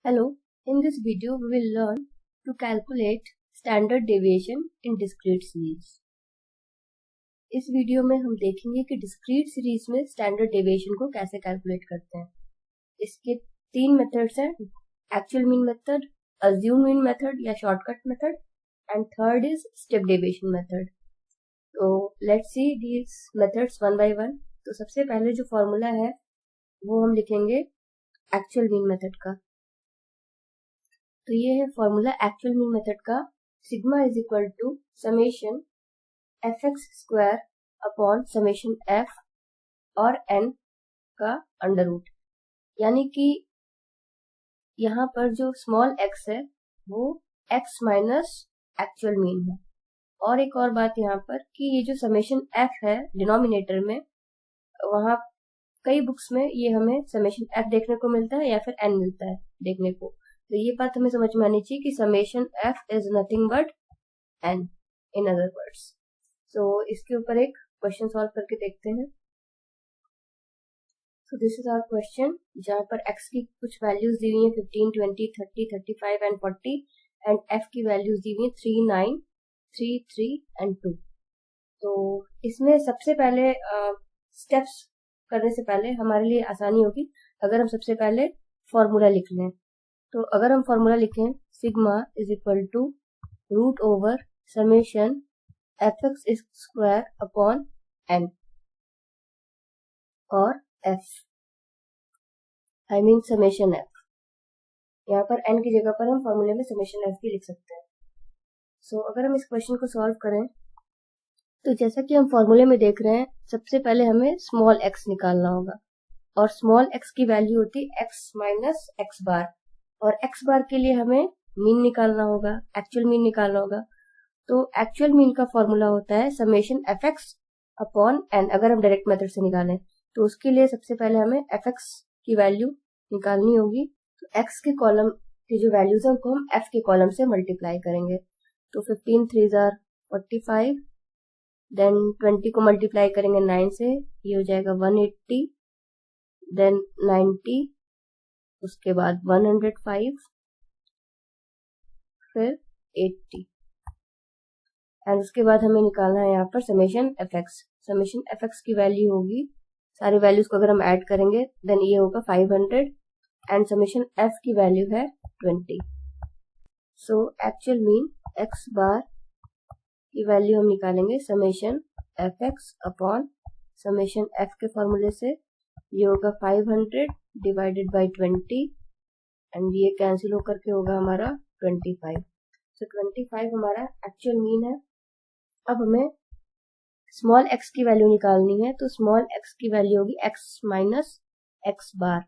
Hello, in this video we will learn to calculate standard deviation in discrete series. इस video में हम देखेंगे कि डिस्क्रीट सीरीज में स्टैंडर्ड डेविएशन को कैसे कैलकुलेट करते हैं। इसके तीन मेथड्स हैं, actual mean method, assume mean method या shortcut method, and third is step deviation method. तो let's see these methods one by one. तो सबसे पहले जो फॉर्मूला है वो हम लिखेंगे एक्चुअल मीन मेथड का। तो ये है फॉर्मूला एक्चुअल मीन मेथड का, sigma is equal to summation f x square upon summation f और एन का अंडर रूट। यानी कि यहाँ पर जो स्मॉल एक्स है वो एक्स माइनस एक्चुअल मीन है। और एक और बात यहाँ पर कि ये जो समेशन एफ है डिनोमिनेटर में, वहाँ कई बुक्स में ये हमें समेशन एफ देखने को मिलता है या फिर एन मिलता है देखने को। तो ये बात हमें समझ में आनी चाहिए कि summation f is nothing but n in other words. So इसके ऊपर एक क्वेश्चन सॉल्व करके देखते हैं। So this is our question, जहाँ पर एक्स की कुछ वैल्यूज दी हुई है 15, 20, 30, 35 एंड 40, एंड एफ की वैल्यूज दी हुई है 3, 9, 3, 3 एंड 2। तो इसमें सबसे पहले स्टेप्स करने से पहले हमारे लिए आसानी होगी अगर हम सबसे पहले फॉर्मूला लिख लें। तो अगर हम फॉर्मूला लिखें sigma is equal to root over summation f x square upon n और f, I mean summation f. यहाँ पर एन की जगह पर हम फॉर्मूले में समेशन एफ भी लिख सकते हैं। सो अगर हम इस क्वेश्चन को सॉल्व करें तो जैसा कि हम फॉर्मूले में देख रहे हैं, सबसे पहले हमें स्मॉल एक्स निकालना होगा और स्मॉल एक्स की वैल्यू होती है एक्स माइनस एक्स बार, और एक्स बार के लिए हमें मीन निकालना होगा, एक्चुअल मीन निकालना होगा। तो एक्चुअल मीन का फॉर्मूला होता है summation f x upon N. अगर हम डायरेक्ट मेथड से निकालें तो उसके लिए सबसे पहले हमें एफ एक्स की वैल्यू निकालनी होगी। तो एक्स के कॉलम की जो वैल्यूज है उनको हम एफ के कॉलम से मल्टीप्लाई करेंगे। तो 15 3 are 45, देन 20 को मल्टीप्लाई करेंगे 9 से, ये हो जाएगा 180, देन 90, उसके बाद 105, फिर 80, एंड उसके बाद हमें निकालना है यहाँ पर summation f x. Summation f x की वैल्यू होगी, सारी वैल्यूज को अगर हम ऐड करेंगे देन ये होगा 500, एंड समेशन एफ की वैल्यू है 20। सो एक्चुअल मीन एक्स बार की वैल्यू हम निकालेंगे summation f x upon summation F के फॉर्मूले से, ये होगा 500 डिवाइडेड बाई 20, एंड ये कैंसिल होकर के होगा हमारा 25। सो 25 हमारा एक्चुअल मीन है। अब हमें स्मॉल एक्स की वैल्यू निकालनी है, तो स्मॉल एक्स की वैल्यू होगी एक्स माइनस एक्स बार।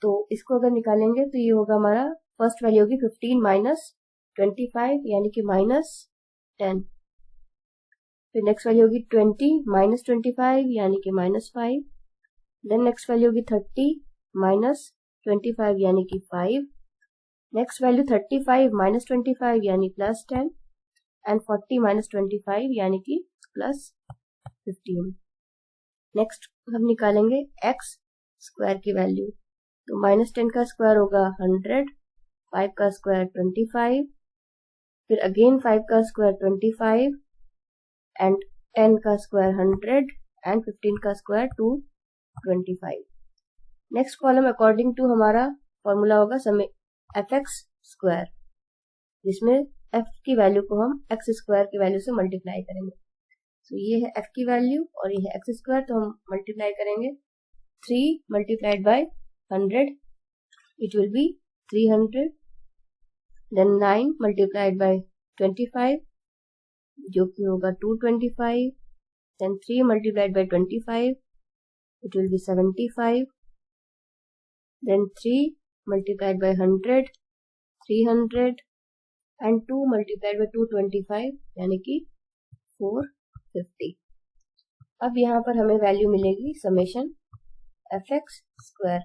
तो इसको अगर निकालेंगे तो ये होगा हमारा फर्स्ट वैल्यू होगी 15 माइनस 25 यानी कि माइनस 10, फिर नेक्स्ट वैल्यू होगी 20 माइनस 25 यानी कि माइनस 5, देन नेक्स्ट वैल्यू होगी 30 माइनस 25 यानी कि 5, नेक्स्ट वैल्यू 35 माइनस 25 यानी प्लस 10, एंड 40 माइनस 25 यानी कि प्लस 15। नेक्स्ट हम निकालेंगे एक्स स्क्वायर की वैल्यू। तो माइनस 10 का स्क्वायर होगा 100, 5 का स्क्वायर 25, फिर अगेन 5 का स्क्वायर 25, एंड 10 का स्क्वायर 100, एंड 15 का square 225। Next column according to हमारा फॉर्मूला होगा एफ एक्स स्क्वायर, जिसमें एफ की वैल्यू को हम एक्स स्क्वायर की वैल्यू से मल्टीप्लाई करेंगे। तो ये है एफ की वैल्यू और ये है एक्स स्क्वायर, तो हम मल्टीप्लाई करेंगे 3 multiplied by 100, it will be 300, then 9 multiplied by 25 जो कि होगा 225, then 3 multiplied by 25 it will be 75, then 3 multiplied by 100 300, and 2 multiplied by 225 यानी कि 450। अब यहाँ पर हमें वैल्यू मिलेगी समेशन एफ एक्स स्क्वायर,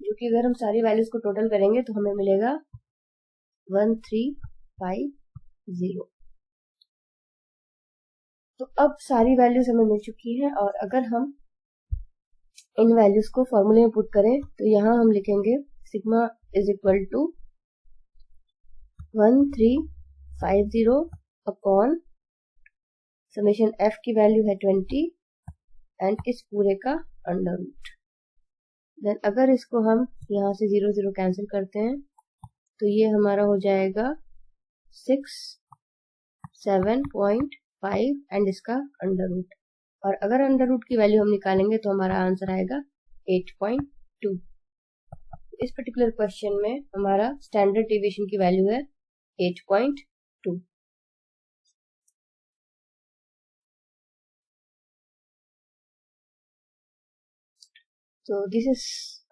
जो कि अगर हम सारी वैल्यूज को टोटल करेंगे तो हमें मिलेगा 1350। तो अब सारी वैल्यूज हमें मिल चुकी हैं, और अगर हम इन वैल्यूज को फॉर्मूले में पुट करें तो यहाँ हम लिखेंगे sigma is equal to 1350 upon summation f की वैल्यू है 20 एंड इस पूरे का अंडर रूट। देन अगर इसको हम यहाँ से 0 0 कैंसिल करते हैं तो ये हमारा हो जाएगा 67.5 एंड इसका अंडर रूट, और अगर अंडर रूट की वैल्यू हम निकालेंगे तो हमारा आंसर आएगा 8.2। इस पर्टिकुलर क्वेश्चन में हमारा स्टैंडर्ड डेविएशन की वैल्यू है 8.2। So this is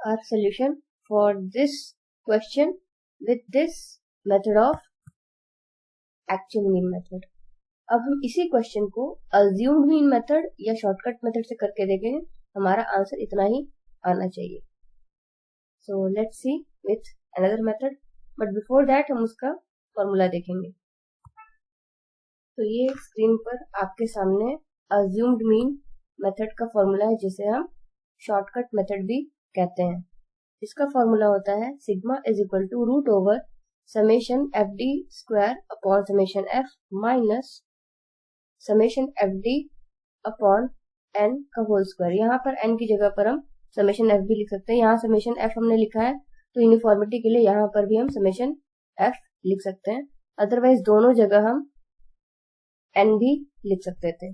our solution for this question with this method of actual mean method. अब हम इसी क्वेश्चन को assumed mean method या शॉर्टकट मेथड से करके देखेंगे, हमारा आंसर इतना ही आना चाहिए। So let's see with another method, but before that हम उसका फॉर्मूला देखेंगे। तो ये स्क्रीन पर आपके सामने assumed mean method का फॉर्मूला है, जिसे हम शॉर्टकट मेथड भी कहते हैं। इसका फॉर्मूला होता है sigma is equal to root over summation f d square upon summation f minus summation f d upon N का होल स्क्वायर। यहाँ पर एन की जगह पर हम समेशन एफ भी लिख सकते हैं। यहाँ समेशन एफ हमने लिखा है तो यूनिफॉर्मिटी के लिए यहाँ पर भी हम समेशन एफ लिख सकते हैं, अदरवाइज दोनों जगह हम एन भी लिख सकते थे।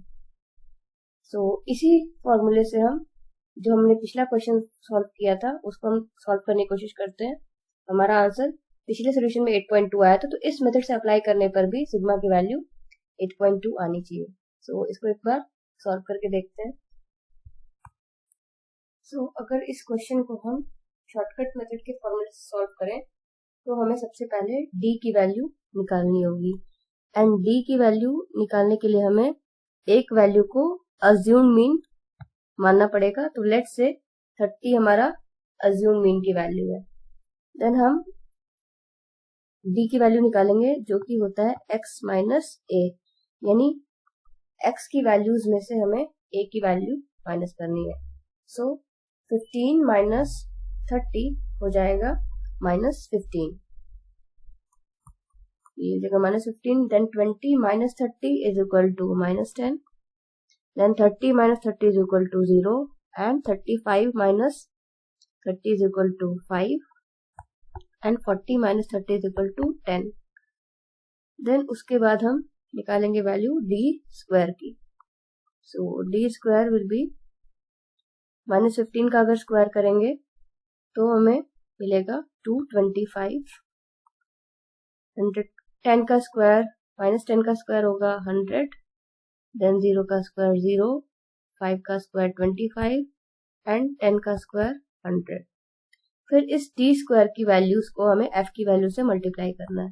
सो इसी फॉर्मूले से हम जो हमने पिछला क्वेश्चन सॉल्व किया था उसको हम सॉल्व करने की कोशिश करते हैं। हमारा आंसर पिछले सोल्यूशन में 8.2 आया था, तो इस मेथड से अप्लाई करने पर भी सिग्मा की वैल्यू 8.2 आनी चाहिए। सो इसको एक बार सॉल्व करके देखते हैं। सो अगर इस क्वेश्चन को हम शॉर्टकट मेथड के फॉर्मूले से सॉल्व करें तो हमें सबसे पहले डी की वैल्यू निकालनी होगी, एंड डी की वैल्यू निकालने के लिए हमें एक वैल्यू को अज्यूम मीन मानना पड़ेगा। तो लेट्स से 30 हमारा अज्यूम मीन की वैल्यू है। देन हम डी की वैल्यू निकालेंगे जो कि होता है x माइनस ए, यानी x की वैल्यूज में से हमें a की वैल्यू माइनस करनी है। सो 15 माइनस 30 हो जाएगा माइनस 15, ये जगह minus 15। Then 20 minus 30 is equal to minus 10, then 30 minus 30 is equal to 0 and 35 minus 30 is equal to 5 and 40 minus 30 is equal to 10। then उसके बाद हम निकालेंगे वैल्यू d स्क्वायर की। सो d square will be minus 15 का अगर square करेंगे तो हमें मिलेगा 225। 10 का स्क्वायर माइनस 10 का स्क्वायर होगा 100, देन 0 का स्क्वायर 0, 5 का स्क्वायर 25 एंड 10 का स्क्वायर 100। फिर इस डी स्क्वायर की वैल्यूज को हमें एफ की वैल्यू से मल्टीप्लाई करना है।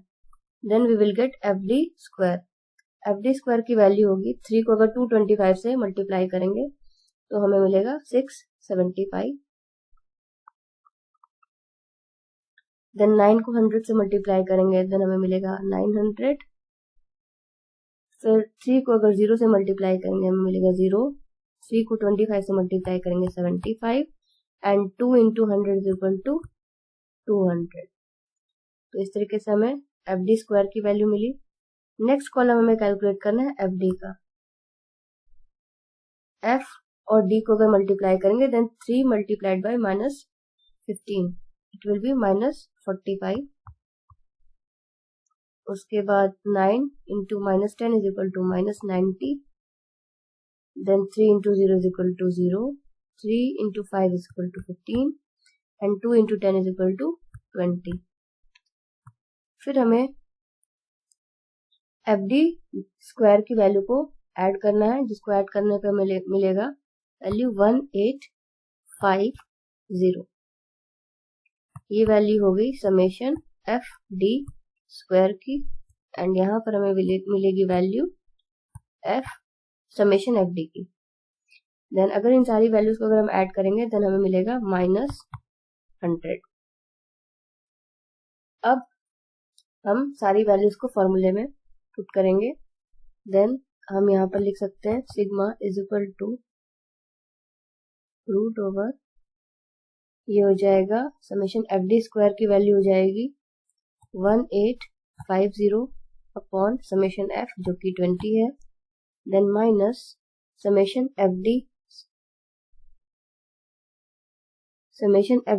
Then we will get f d square. F d square की वैल्यू होगी 3 को अगर 225 से मल्टीप्लाई करेंगे तो हमें मिलेगा 675। देन 9 को 100 से मल्टीप्लाई करेंगे देन हमें मिलेगा 900। फिर 3 को अगर 0 से मल्टीप्लाई करेंगे हमें मिलेगा 0, 3 को 25 से मल्टीप्लाई करेंगे 75 and 2 into 100 is equal to 200। तो इस तरीके से हमें एफ डी स्क्वायर की वैल्यू मिली। नेक्स्ट कॉलम हमें कैलकुलेट करना है एफ डी का। एफ और डी को अगर मल्टीप्लाई करेंगे then 3 multiplied by minus 15 it will be minus 45। उसके बाद 9 into minus 10 is equal to minus 90, then 3 into 0 is equal to 0, 3 into 5 is equal to 15 and 2 into 10 is equal to 20। फिर हमें f d square की value को add करना है, जिसको add करने पर मिलेगा वैल्यू 1850। ये वैल्यू हो गई समेशन एफ डी स्क्वायर की, एंड यहाँ पर हमें मिलेगी value F summation f d की। देन अगर इन सारी वैल्यूज को अगर हम ऐड करेंगे देन हमें मिलेगा माइनस 100। अब हम सारी वैल्यूज को फॉर्मूले में पुट करेंगे। देन हम यहाँ पर लिख सकते हैं sigma is equal to root over ये हो जाएगा समेशन एफ डी स्क्वायर की वैल्यू हो जाएगी 1850 अपॉन समेशन एफ जो कि 20 है, then minus summation f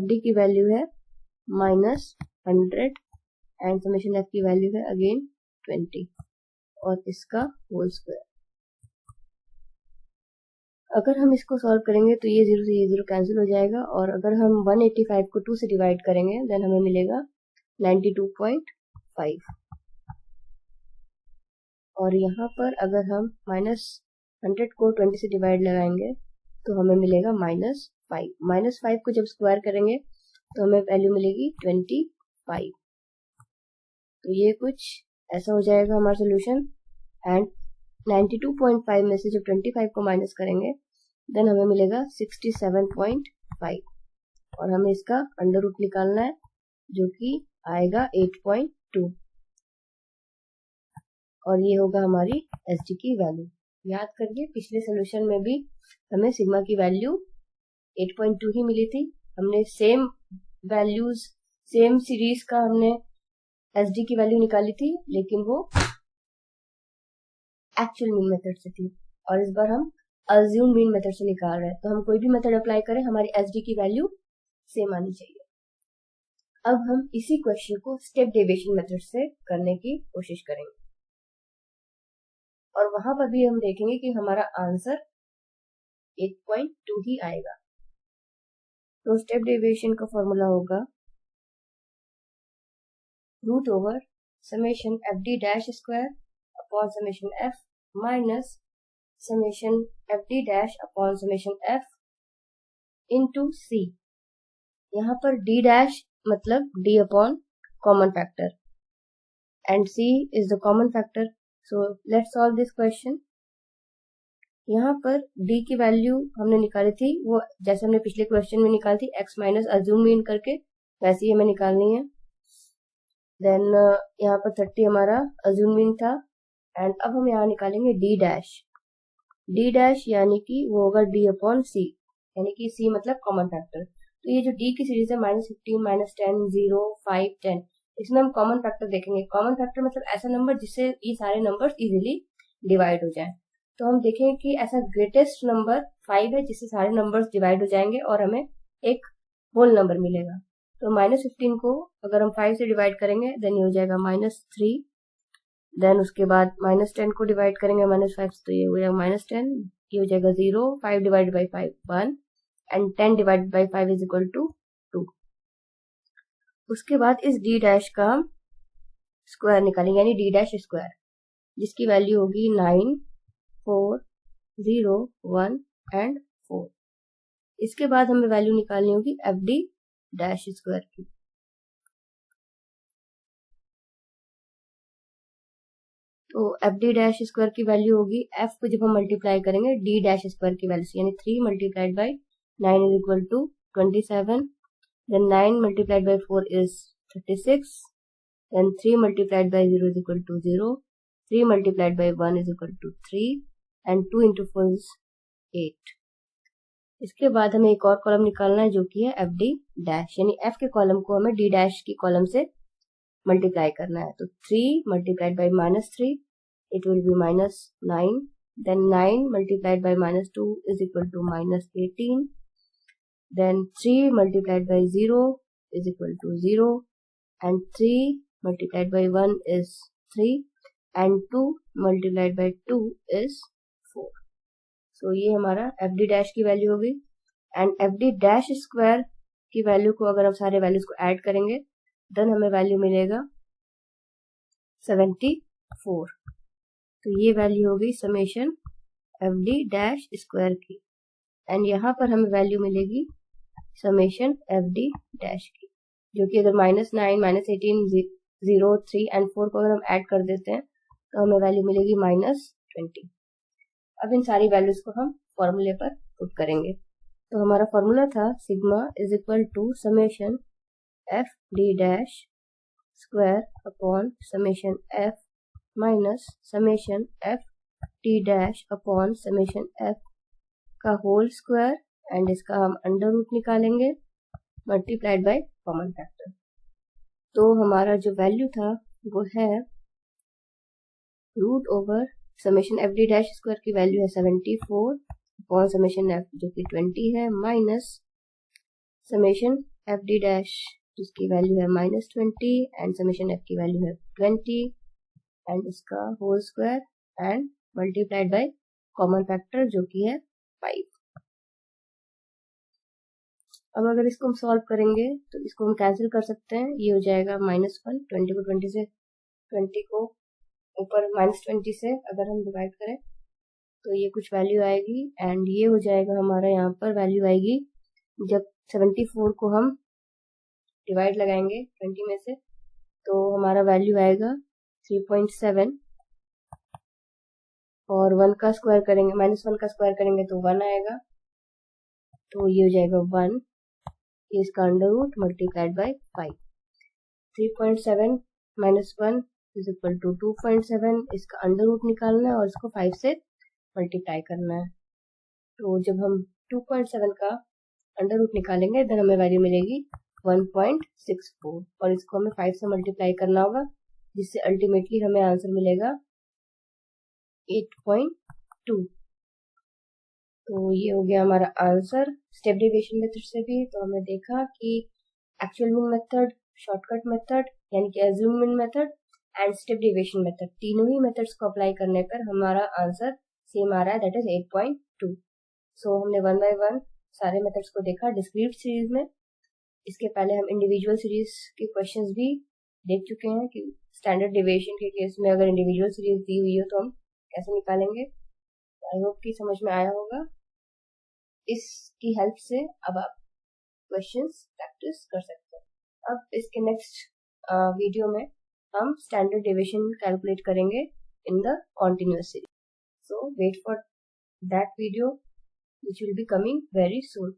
d की वैल्यू है -100 एंड समेशन एफ की वैल्यू है अगेन 20 और इसका होल स्क्वायर। अगर हम इसको सॉल्व करेंगे तो ये 0 से ये 0 कैंसिल हो जाएगा और अगर हम 185 को 2 से डिवाइड करेंगे देन हमें मिलेगा 92.5 और यहाँ पर अगर हम -100 को 20 से डिवाइड लगाएंगे तो हमें मिलेगा -5। -5 को जब स्क्वायर करेंगे तो हमें वैल्यू मिलेगी 25। तो ये कुछ ऐसा हो जाएगा हमारा सोल्यूशन एंड 92.5 में से जब 25 को माइनस करेंगे देन हमें मिलेगा 67.5 और हमें इसका अंडर रूट निकालना है जो कि आएगा 8.2 और ये होगा हमारी एसडी की वैल्यू। याद करिए पिछले सोल्यूशन में भी हमें सिग्मा की वैल्यू 8.2 ही मिली थी। हमने सेम वैल्यूज सेम सीरीज का हमने एसडी की वैल्यू निकाली थी लेकिन वो एक्चुअल मीन मेथड से थी और इस बार हम अज्यूम मीन मेथड से निकाल रहे हैं। तो हम कोई भी मेथड अप्लाई करें हमारी एसडी की वैल्यू सेम आनी चाहिए। अब हम इसी क्वेश्चन को स्टेप डेविएशन मेथड से करने की कोशिश करेंगे और वहां पर भी हम देखेंगे कि हमारा आंसर 8.2 ही आएगा। तो स्टेप डेविएशन का फॉर्मूला होगा root over summation f d dash square upon summation f minus summation f d dash upon summation f into c. यहाँ पर डी डैश मतलब d upon common factor and c is the common factor. So let's solve this question. यहाँ पर D की value हमने निकाली थी वो जैसे हमने पिछले क्वेश्चन में निकाली थी x माइनस अज्यूम मीन करके वैसे ही हमें निकालनी है। देन यहाँ पर 30 हमारा अज्यूम मीन था एंड अब हम यहाँ निकालेंगे डी डैश यानी कि वो होगा डी अपॉन सी यानी कि सी मतलब कॉमन फैक्टर। तो ये जो डी की सीरीज है -15 -10 0 5 10 इसमें हम कॉमन फैक्टर देखेंगे। कॉमन फैक्टर मतलब ऐसा नंबर जिससे ये सारे नंबर्स इजीली डिवाइड हो जाए। तो हम देखेंगे कि ऐसा ग्रेटेस्ट नंबर 5 है जिससे सारे नंबर्स डिवाइड हो जाएंगे और हमें एक होल नंबर मिलेगा। तो -15 को अगर हम 5 से डिवाइड करेंगे देन ये हो जाएगा -3। देन उसके बाद -10 को डिवाइड करेंगे -5 तो ये हो जाएगा -10, ये हो जाएगा 0, 5 divide by 5 1 and 10 divide by 5 is equal to 2। उसके बाद इस डी डैश का हम स्क्वायर निकालेंगे यानी डी डैश स्क्वायर जिसकी वैल्यू होगी 9 4 0 1 एंड 4। इसके बाद हमें वैल्यू निकालनी होगी एफ डी डैश स्क्वायर की। तो एफ डी डैश स्क्वायर की वैल्यू होगी एफ को जब हम मल्टीप्लाई करेंगे डी डैश स्क्वायर की वैल्यू से यानी 3 multiplied by 9 is equal to 27, then 9 multiplied by 4 is 36, then 3 multiplied by 0 is equal to 0, 3 multiplied by 1 is equal to 3 and 2 into 4 is 8। इसके बाद हमें एक और कॉलम निकालना है जो कि है एफ डी डैश यानी एफ के कॉलम को हमें डी डैश की कॉलम से मल्टीप्लाई करना है। तो 3 multiplied by -3 it will be -9, then 9 multiplied by -2 is equal to -18, then 3 multiplied by 0 is equal to 0 and 3 multiplied by 1 is 3 and 2 multiplied by 2 is 4। so ये हमारा F d dash की value होगी and F d dash square की value को अगर हम सारे values को ऐड करेंगे देन हमें वैल्यू मिलेगा 74। तो ये वैल्यू होगी summation f d dash square की एंड यहाँ पर हमें वैल्यू मिलेगी समेशन एफ डी डैश की जो कि अगर -9 -18 0 3 एंड 4 को अगर हम ऐड कर देते हैं तो हमें वैल्यू मिलेगी -20। अब इन सारी वैल्यूज को हम फॉर्मूले पर पुट करेंगे। तो हमारा फॉर्मूला था sigma is equal to summation f d dash square upon summation f minus summation f t dash upon summation f का होल स्क्वायर एंड इसका हम अंडर रूट निकालेंगे मल्टीप्लाइड बाय कॉमन फैक्टर। तो हमारा जो वैल्यू था वो है root over summation f d dash square की वैल्यू है 74 अपॉन समेशन एफ जो कि 20 है minus summation f d dash जिसकी वैल्यू है -20 एंड समेशन एफ की वैल्यू है 20 एंड इसका whole square and multiplied by common factor जो कि है 5। अब अगर इसको हम सॉल्व करेंगे तो इसको हम कैंसिल कर सकते हैं, ये हो जाएगा -1, 20 को 20 से 20 को ऊपर -20 से अगर हम डिवाइड करें तो ये कुछ वैल्यू आएगी एंड ये हो जाएगा हमारा यहाँ पर वैल्यू आएगी जब 74 को हम डिवाइड लगाएंगे 20 में से तो हमारा वैल्यू आएगा 3.7 और 1 का स्क्वायर करेंगे -1 का स्क्वायर करेंगे तो 1 आएगा, तो ये हो जाएगा 1, ये इसका under root multiplied by 5। 3.7 - 1 is equal to 2.7, इसका अंडर रूट निकालना है और इसको 5 से मल्टीप्लाई करना है। तो जब हम 2.7 का अंडर रूट निकालेंगे देन हमें वैल्यू मिलेगी 1.64 और इसको हमें 5 से मल्टीप्लाई करना होगा जिससे अल्टीमेटली हमें आंसर मिलेगा 8.2। तो ये हो गया हमारा आंसर स्टेप डेविएशन मेथड से भी। तो हमने देखा कि actual mean method, shortcut method यानी कि assume mean method and step deviation method, तीनों ही मेथड्स को अप्लाई करने पर हमारा आंसर सेम आ रहा है, दैट इज 8.2। सो हमने 1 बाय 1 सारे मेथड्स को देखा डिस्क्रीट सीरीज में। इसके पहले हम इंडिविजुअल सीरीज के क्वेश्चंस भी देख चुके हैं कि स्टैंडर्ड डेविएशन के केस में अगर इंडिविजुअल सीरीज दी हुई हो तो हम कैसे निकालेंगे। आई होप कि समझ में आया होगा। इसकी हेल्प से अब आप क्वेश्चंस प्रैक्टिस कर सकते हैं। अब इसके नेक्स्ट वीडियो में हम स्टैंडर्ड डेविएशन कैलकुलेट करेंगे in the continuous series. So wait for that video which will be coming very soon.